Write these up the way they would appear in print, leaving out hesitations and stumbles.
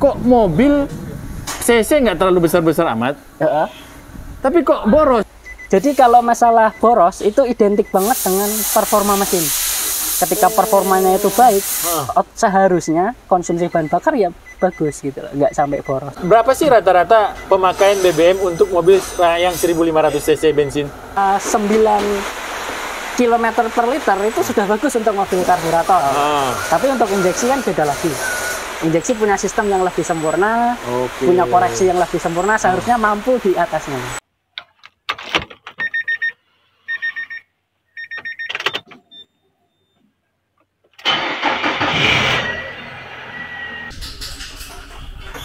kok mobil CC nggak terlalu besar-besar amat, tapi kok boros? Jadi kalau masalah boros itu identik banget dengan performa mesin. Ketika performanya itu baik, seharusnya konsumsi bahan bakar ya bagus gitu loh, nggak sampai boros. Berapa sih rata-rata pemakaian BBM untuk mobil yang 1500 cc bensin? 9 km per liter itu sudah bagus untuk mobil karburator. Tapi untuk injeksi kan beda lagi. Injeksi punya sistem yang lebih sempurna, punya koreksi yang lebih sempurna, seharusnya mampu di atasnya.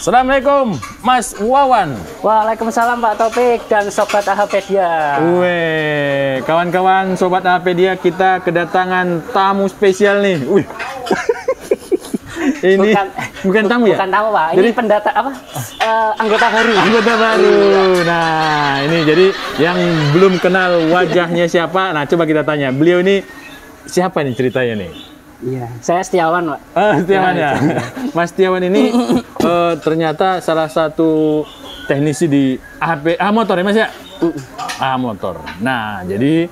Assalamualaikum Mas Wawan. Waalaikumsalam Pak Topik dan Sobat AHpedia. Weh, kawan-kawan Sobat AHpedia, kita kedatangan tamu spesial nih. Wih. Ini bukan tamu ya? Bukan tamu Pak, ini pendata apa? Anggota baru. Anggota baru. Nah, ini jadi yang belum kenal wajahnya siapa. Nah, coba kita tanya. Beliau ini siapa nih ceritanya nih? Iya, saya Setiawan, Pak. Setiawan ya. Mas Setiawan ini ternyata salah satu teknisi di motor ya Mas ya? Motor. Nah, jadi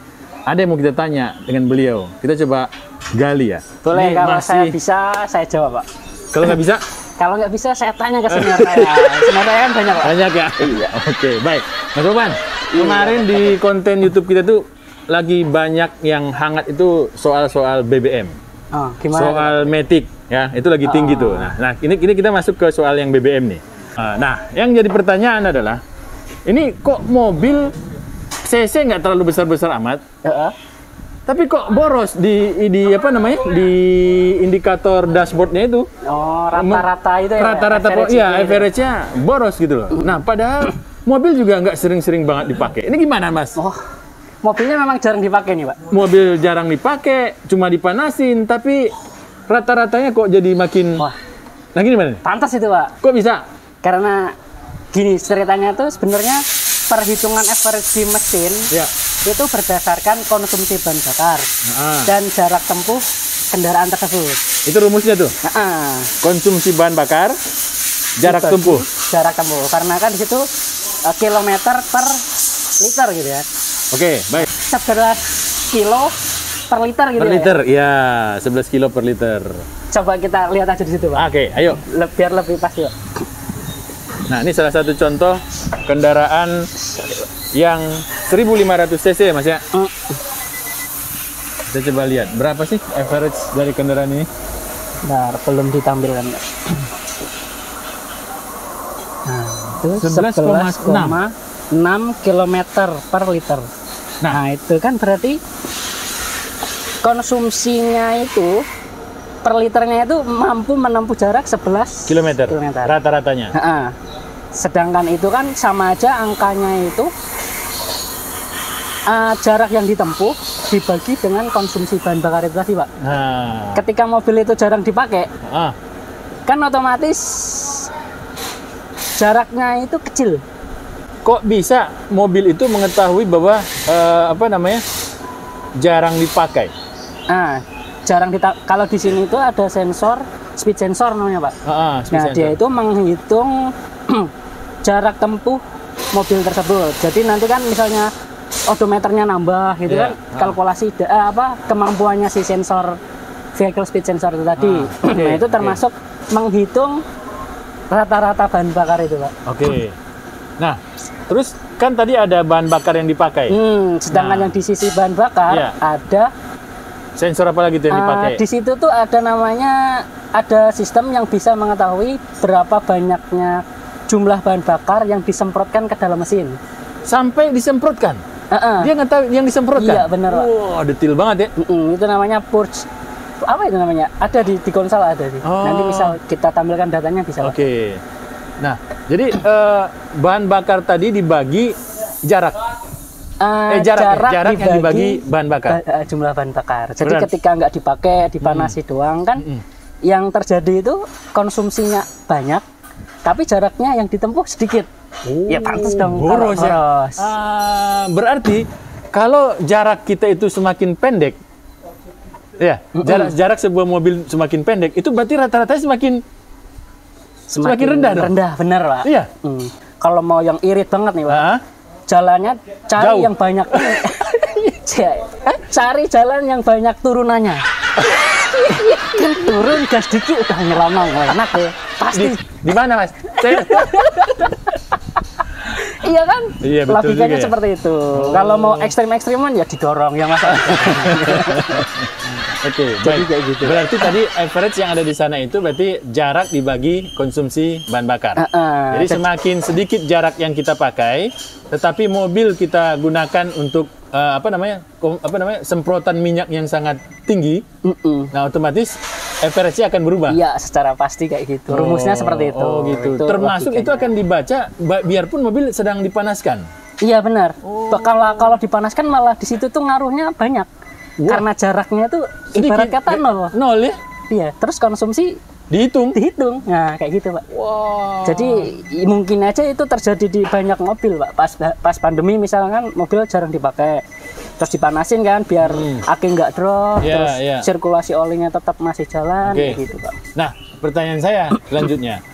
ada yang mau kita tanya dengan beliau. Kita coba gali ya. Boleh, ini kalau saya bisa, saya jawab, Pak. Kalau nggak bisa? Kalau nggak bisa, saya tanya ke senior saya. Senior saya kan banyak, Pak. Banyak ya? Iya. Oke, baik. Mas Wawan, kemarin di konten YouTube kita tuh lagi banyak yang hangat itu soal-soal BBM. Gimana soal Matic ya, itu lagi tinggi tuh. Nah, ini kita masuk ke soal yang BBM nih. Nah, yang jadi pertanyaan adalah, ini kok mobil CC nggak terlalu besar-besar amat, tapi kok boros di apa namanya, di indikator dashboardnya itu? Rata-rata itu ya? Rata-rata, iya, average-nya boros gitu loh. Nah, padahal mobil juga nggak sering-sering banget dipakai. Ini gimana, Mas? Mobilnya memang jarang dipakai nih, Pak. Mobil jarang dipakai, cuma dipanasin, tapi rata-ratanya kok jadi makin... Nah, gimana? Pantas itu, Pak. Kok bisa? Karena gini, ceritanya tuh sebenarnya perhitungan average di mesin itu berdasarkan konsumsi bahan bakar dan jarak tempuh kendaraan tersebut. Itu rumusnya tuh? Konsumsi bahan bakar, jarak tempuh. Jarak tempuh, karena kan di situ kilometer per liter gitu ya. Oke, baik. 11 kilo per liter gitu. Per liter, ya 11 kilo per liter. Coba kita lihat aja di situ, Pak. Oke, ayo. Biar lebih pas, Pak. Nah, ini salah satu contoh kendaraan yang 1500 cc ya, Mas ya? Kita coba lihat, berapa sih average dari kendaraan ini? Bentar, belum ditampilkan. Nah, itu 11,6 km per liter. Nah, itu kan berarti konsumsinya itu per liternya itu mampu menempuh jarak 11 km. Rata-ratanya. Sedangkan itu kan sama aja angkanya itu jarak yang ditempuh dibagi dengan konsumsi bahan bakar itu tadi, Pak. Ketika mobil itu jarang dipakai, kan otomatis jaraknya itu kecil. Kok bisa mobil itu mengetahui bahwa jarang dipakai? Kalau di sini itu ada sensor, speed sensor namanya, Pak. Dia itu menghitung jarak tempuh mobil tersebut. Jadi nanti kan misalnya odometernya nambah gitu kan, kalkulasi kemampuannya si sensor vehicle speed sensor itu tadi. Nah, itu termasuk menghitung rata-rata bahan bakar itu, Pak. Nah, terus kan tadi ada bahan bakar yang dipakai. Sedangkan yang di sisi bahan bakar ada sensor apa lagi yang dipakai? Di situ tuh ada sistem yang bisa mengetahui berapa banyaknya jumlah bahan bakar yang disemprotkan ke dalam mesin. Sampai disemprotkan? Dia ngetahui yang disemprotkan? Iya, benar, Pak. Detail banget ya. Itu namanya purge. Apa itu namanya? Ada di konsol ada. Nanti misal kita tampilkan datanya bisa. Nah, jadi bahan bakar tadi dibagi jarak. Jarak yang dibagi bahan bakar. Jumlah bahan bakar. Jadi ketika nggak dipakai, dipanasi doang kan, yang terjadi itu konsumsinya banyak, tapi jaraknya yang ditempuh sedikit. Ya pantas dong. Boros ya. Berarti kalau jarak kita itu semakin pendek, ya jarak sebuah mobil semakin pendek, itu berarti rata-ratanya semakin rendah dong? Rendah, bener Pak. Iya. Kalau mau yang irit banget nih Pak, jalannya cari Jauh. yang banyak. Cari jalan yang banyak turunannya. Kan turun gas dikit udah nyelamang, enak ya. Pasti. Di mana Mas? Iya kan? Iya, betul logikanya juga ya. seperti itu. Kalau mau ekstrim-ekstriman ya didorong yang masalah. Oke, Jadi baik. kayak gitu. Berarti tadi average yang ada di sana itu berarti jarak dibagi konsumsi bahan bakar. Jadi semakin sedikit jarak yang kita pakai, tetapi mobil kita gunakan untuk semprotan minyak yang sangat tinggi. Nah, otomatis average-nya akan berubah. Iya, secara pasti kayak gitu. Rumusnya seperti itu. Oh, gitu. Termasuk itu akan dibaca biarpun mobil sedang dipanaskan. Iya benar. Kalau dipanaskan malah di situ tuh ngaruhnya banyak. Wah. Karena jaraknya tuh Sedikit. ibarat kata nol. Nol ya? Iya. Terus konsumsi Dihitung. Nah kayak gitu Pak. Wow. Jadi mungkin aja itu terjadi di banyak mobil Pak. Pas pandemi misalkan mobil jarang dipakai. Terus dipanasin kan biar aki nggak drop. Terus sirkulasi olinya tetap masih jalan. Kayak gitu Pak. Nah pertanyaan saya selanjutnya.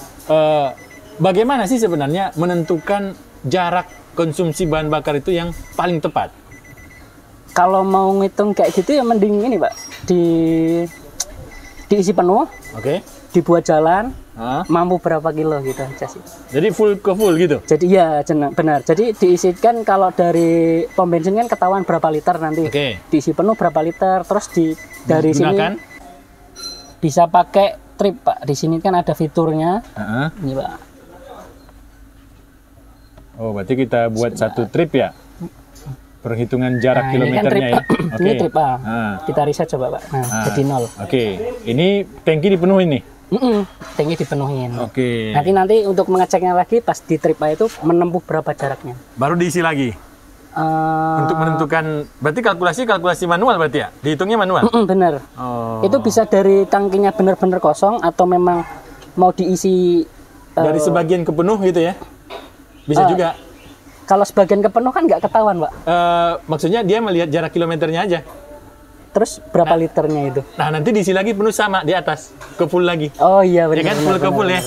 Bagaimana sih sebenarnya menentukan jarak konsumsi bahan bakar itu yang paling tepat? Kalau mau ngitung kayak gitu ya mending ini Pak, diisi penuh, dibuat jalan, mampu berapa kilo gitu aja sih. Jadi full ke full gitu? Jadi ya benar, jadi diisikan kalau dari pom bensin kan ketahuan berapa liter nanti, diisi penuh berapa liter, terus dari sini bisa pakai trip Pak, di sini kan ada fiturnya, ini Pak. Oh berarti kita buat satu trip ya? Perhitungan jarak kilometernya ya. Ini trip A. Kita riset coba Pak. Jadi 0. Ini tangki dipenuhin nih. Tangki dipenuhin. Nanti untuk mengeceknya lagi pas di trip A itu menempuh berapa jaraknya. Baru diisi lagi. Untuk menentukan, berarti kalkulasi manual berarti ya? Dihitungnya manual? Bener. Itu bisa dari tangkinya benar-benar kosong atau memang mau diisi dari sebagian ke penuh gitu ya? Bisa juga. Kalau sebagian kepenuh kan nggak ketahuan, Pak. Maksudnya dia melihat jarak kilometernya aja. Terus berapa liternya itu? Nah, nanti diisi lagi penuh sama di atas, ke full lagi. Oh iya, benar. Ya kan, full ke full ya?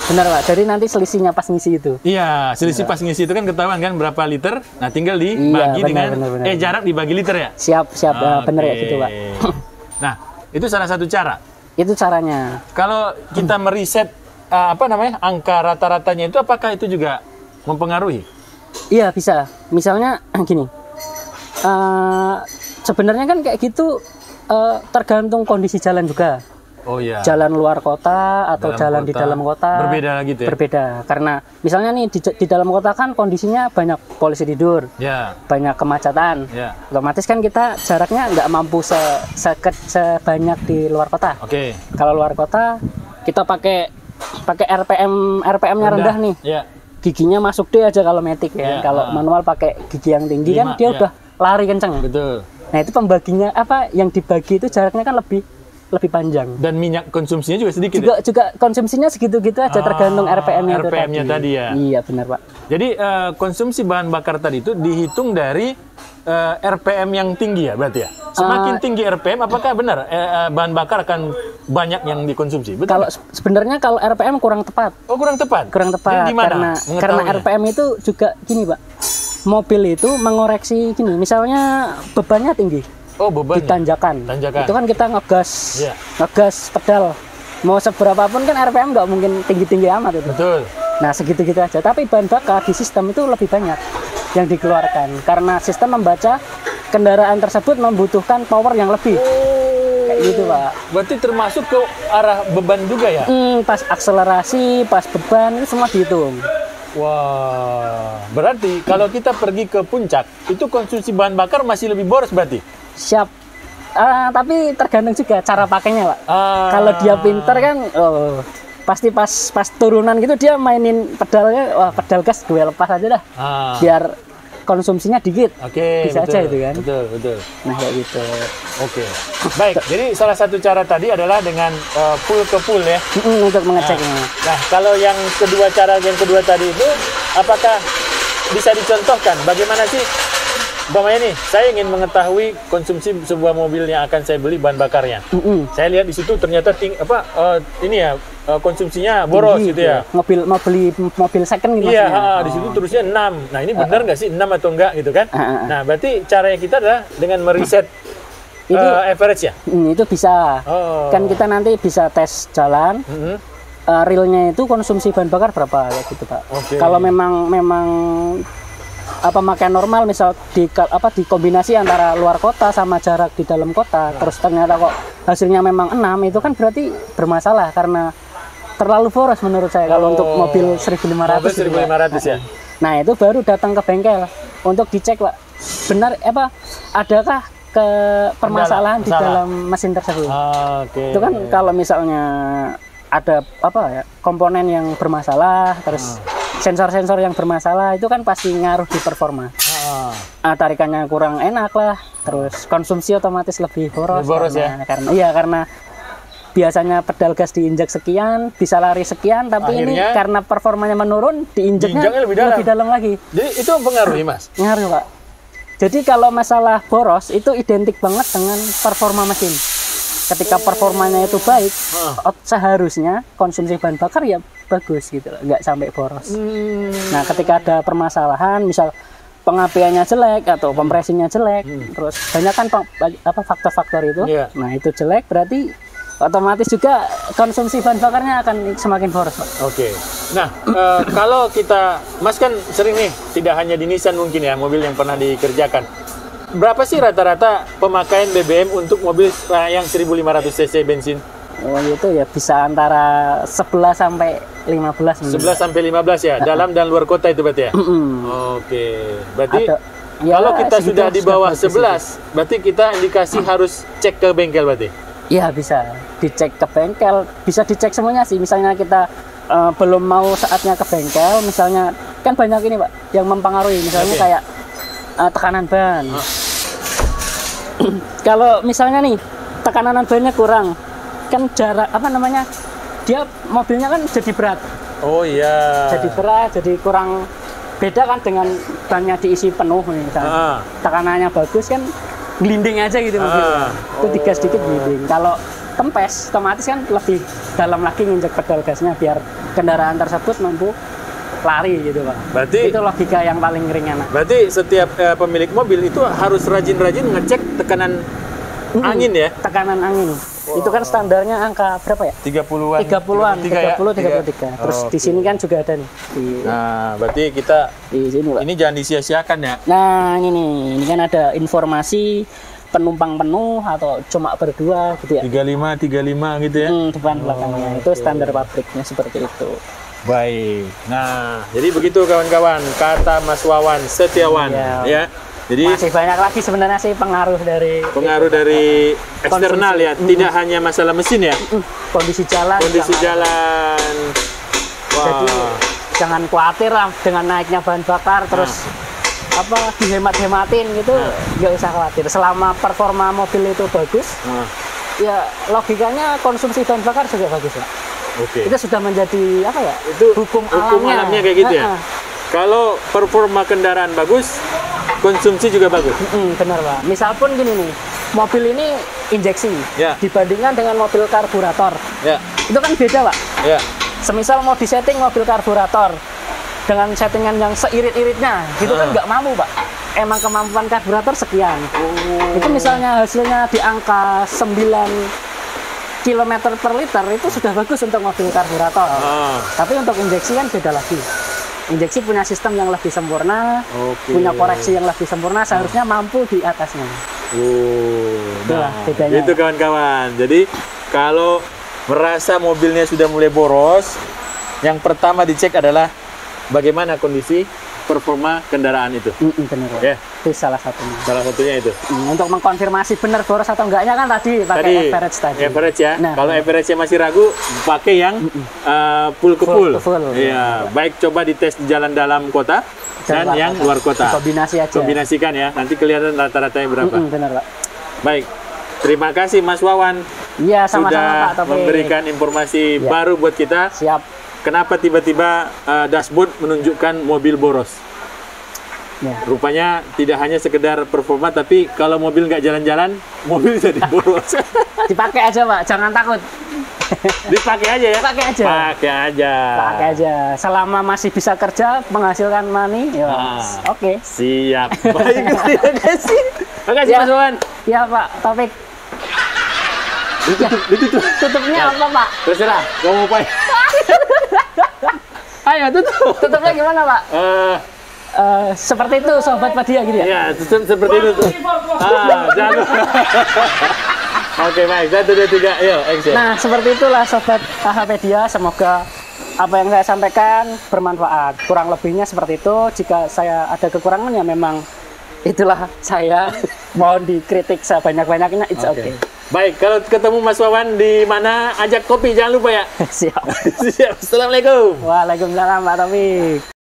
Benar, Pak. Jadi nanti selisihnya pas ngisi itu. Iya, selisih pas ngisi itu kan ketahuan kan berapa liter. Nah, tinggal dibagi dengan jarak dibagi liter ya? Siap. Benar ya gitu, Pak. Nah, itu salah satu cara. Itu caranya. Kalau kita meriset angka rata-ratanya itu, apakah itu juga mempengaruhi? Iya, bisa. Misalnya gini, sebenarnya kan kayak gitu tergantung kondisi jalan juga. Oh iya. Jalan luar kota atau jalan di dalam kota. Berbeda lagi gitu ya? Berbeda. Karena misalnya nih di dalam kota kan kondisinya banyak polisi tidur, banyak kemacetan. Otomatis kan kita jaraknya nggak mampu sebanyak di luar kota. Kalau luar kota kita pakai RPM-nya rendah nih. Giginya masuk deh aja kalau matic ya. Kalau manual pakai gigi yang tinggi kan dia udah lari kenceng. Betul. Nah itu pembaginya yang dibagi itu jaraknya kan lebih panjang. Dan minyak konsumsinya juga sedikit. Juga konsumsinya segitu-gitu aja tergantung RPM-nya itu tadi. Tadi ya. Iya benar Pak. Jadi konsumsi bahan bakar tadi itu dihitung dari RPM yang tinggi ya berarti ya. Semakin tinggi RPM, apakah benar bahan bakar akan banyak yang dikonsumsi? Betul? Kalau sebenarnya kalau RPM kurang tepat. Oh kurang tepat. Kurang tepat. Karena RPM itu juga gini Pak. Mobil itu mengoreksi gini. Misalnya bebannya tinggi. Oh beban. Di tanjakan. Itu kan kita ngegas pedal. Mau seberapapun kan RPM nggak mungkin tinggi-tinggi amat itu. Betul. Nah segitu-gitu aja. Tapi bahan bakar di sistem itu lebih banyak yang dikeluarkan karena sistem membaca kendaraan tersebut membutuhkan power yang lebih. Kayak gitu Pak. Berarti termasuk ke arah beban juga ya? Pas akselerasi, pas beban itu semua dihitung. Wah, berarti kalau kita pergi ke puncak itu konsumsi bahan bakar masih lebih boros berarti? Siap. Tapi tergantung juga cara pakainya Pak. Kalau dia pinter kan, pasti pas turunan gitu dia mainin pedalnya, pedal gas gue lepas aja dah, biar konsumsinya dikit. Bisa aja itu kan. Betul. Nah kayak gitu. Baik. Jadi salah satu cara tadi adalah dengan full ke full ya. Untuk mengeceknya. Nah kalau cara yang kedua tadi itu, apakah bisa dicontohkan? Bagaimana sih? Umpamanya nih, saya ingin mengetahui konsumsi sebuah mobil yang akan saya beli bahan bakarnya. Saya lihat di situ ternyata konsumsinya boros tinggi, gitu ya. Mau beli mobil second gitu. Iya, di situ terusnya 6. Nah, ini benar nggak sih 6 atau enggak gitu kan? Nah, berarti caranya kita adalah dengan meriset itu average ya? Itu bisa. Kan kita nanti bisa tes jalan. Realnya itu konsumsi bahan bakar berapa kayak gitu, Pak. Kalau memang pemakaian normal, misal dikombinasi antara luar kota sama jarak di dalam kota, terus ternyata kok hasilnya memang 6, itu kan berarti bermasalah karena terlalu boros menurut saya kalau untuk mobil 1.500. Mobil 1.500 ya. Nah, itu baru datang ke bengkel untuk dicek, Pak. Benar adakah permasalahan di dalam mesin tersebut. Itu kan kalau misalnya ada komponen yang bermasalah, terus sensor-sensor yang bermasalah, itu kan pasti ngaruh di performa. Tarikannya kurang enak lah, terus konsumsi otomatis lebih boros karena biasanya pedal gas diinjak sekian, bisa lari sekian, tapi akhirnya, ini karena performanya menurun, diinjaknya lebih dalam lagi. Jadi itu mempengaruhi, Mas? Ngaruh, Pak. Jadi kalau masalah boros itu identik banget dengan performa mesin. Ketika performanya itu baik, seharusnya konsumsi bahan bakar ya bagus gitu, nggak sampai boros. Nah, ketika ada permasalahan, misal pengapiannya jelek atau kompresinya jelek, terus banyak kan faktor-faktor itu. Nah, itu jelek berarti otomatis juga konsumsi bahan bakarnya akan semakin boros, Pak. Nah, kalau kita, Mas kan sering nih, tidak hanya di Nissan mungkin ya, mobil yang pernah dikerjakan. Berapa sih rata-rata pemakaian BBM untuk mobil yang 1.500 cc bensin? Itu ya bisa antara 11 sampai 15. 11 sampai 15 ya, dalam dan luar kota itu berarti ya? Berarti kalau kita sudah di bawah 11, berarti kita indikasi harus cek ke bengkel berarti? Iya, bisa dicek ke bengkel, bisa dicek semuanya sih. Misalnya kita belum mau saatnya ke bengkel, misalnya kan banyak ini, Pak, yang mempengaruhi, misalnya kayak tekanan ban. Kalau misalnya nih tekanan bannya kurang, kan jarak dia mobilnya kan jadi berat. Jadi berat, jadi kurang, beda kan dengan bannya diisi penuh nih, misalnya. Tekanannya bagus kan glinding aja gitu mobilnya. Itu digas dikit glinding. Kalau kempes otomatis kan lebih dalam lagi nginjek pedal gasnya biar kendaraan tersebut mampu lari gitu, Pak. Berarti itu logika yang paling ringan. Berarti setiap pemilik mobil itu harus rajin-rajin ngecek tekanan angin ya? Tekanan angin. Itu kan standarnya angka berapa ya? 30-an. 33. Terus di sini kan juga ada nih. Nah, berarti kita di sini, Pak. Ini jangan disia-siakan ya. Nah, ini kan ada informasi penumpang penuh atau cuma berdua gitu ya. 35 gitu ya. Depan belakangnya. Itu standar pabriknya seperti itu. Baik. Nah, jadi begitu kawan-kawan, kata Mas Wawan Setiawan ya. Jadi masih banyak lagi sebenarnya sih pengaruh dari eksternal ya, tidak hanya masalah mesin ya. Kondisi jalan. Jadi jangan khawatir lah dengan naiknya bahan bakar terus dihemat-hematin gitu, nggak usah khawatir. Selama performa mobil itu bagus, ya logikanya konsumsi bahan bakar juga bagus lah. Itu sudah menjadi Itu hukum alamnya kayak gitu ya. Kalau performa kendaraan bagus, konsumsi juga bagus. Benar, Pak. Misal pun gini nih, mobil ini injeksi dibandingkan dengan mobil karburator. Itu kan beda, Pak. Semisal mau disetting mobil karburator dengan settingan yang seirit-iritnya, gitu kan nggak mampu, Pak. Emang kemampuan karburator sekian. Itu misalnya hasilnya di angka 9 km per liter itu sudah bagus untuk mobil karburator. Tapi untuk injeksi kan beda lagi. Injeksi punya sistem yang lebih sempurna, punya koreksi yang lebih sempurna, seharusnya mampu di atasnya. Nah, bedanya. Itu kawan-kawan. Jadi kalau merasa mobilnya sudah mulai boros, yang pertama dicek adalah bagaimana kondisi performa kendaraan itu. Benar. Itu salah satunya. Salah satunya itu. Untuk mengkonfirmasi benar boros atau enggaknya kan tadi pakai average tadi. Average ya. Nah, kalau average-nya masih ragu, pakai yang full ke full. Iya, baik coba dites di jalan dalam kota dan yang luar kota. Kombinasi aja. Kombinasikan ya. Nanti kelihatan rata-ratanya berapa. Benar, Pak. Baik. Terima kasih Mas Wawan. Iya, sama-sama Pak. Sudah memberikan informasi baru buat kita. Siap. Kenapa tiba-tiba dashboard menunjukkan mobil boros? Rupanya tidak hanya sekedar performa, tapi kalau mobil nggak jalan-jalan, mobil jadi boros. Dipakai aja, Pak. Jangan takut. Dipakai aja ya. Pakai aja. Pakai aja. Pakai aja. Selama masih bisa kerja, menghasilkan money, ya. Oke. Siap. Baik, terima kasih. Makasih Ya. Mas Wawan. Ya Pak Taufik. Ditutup. Tutupnya apa Pak? Terserah, kamu mau apa? Ayo tutup. Tutupnya gimana Pak? Seperti itu Sobat Padia gitu ya? Ya, tutup seperti itu tuh. Jangan. Oke, baik. 1, 2, 3. Ayo, action. Nah, seperti itulah Sobat Hahapedia. Semoga apa yang saya sampaikan bermanfaat. Kurang lebihnya seperti itu. Jika saya ada kekurangan ya memang itulah saya. Mohon dikritik sebanyak-banyaknya. It's okay. Baik, kalau ketemu Mas Wawan di mana, ajak kopi. Jangan lupa ya. Siap. Siap. Assalamualaikum. Waalaikumsalam Pak Taufik.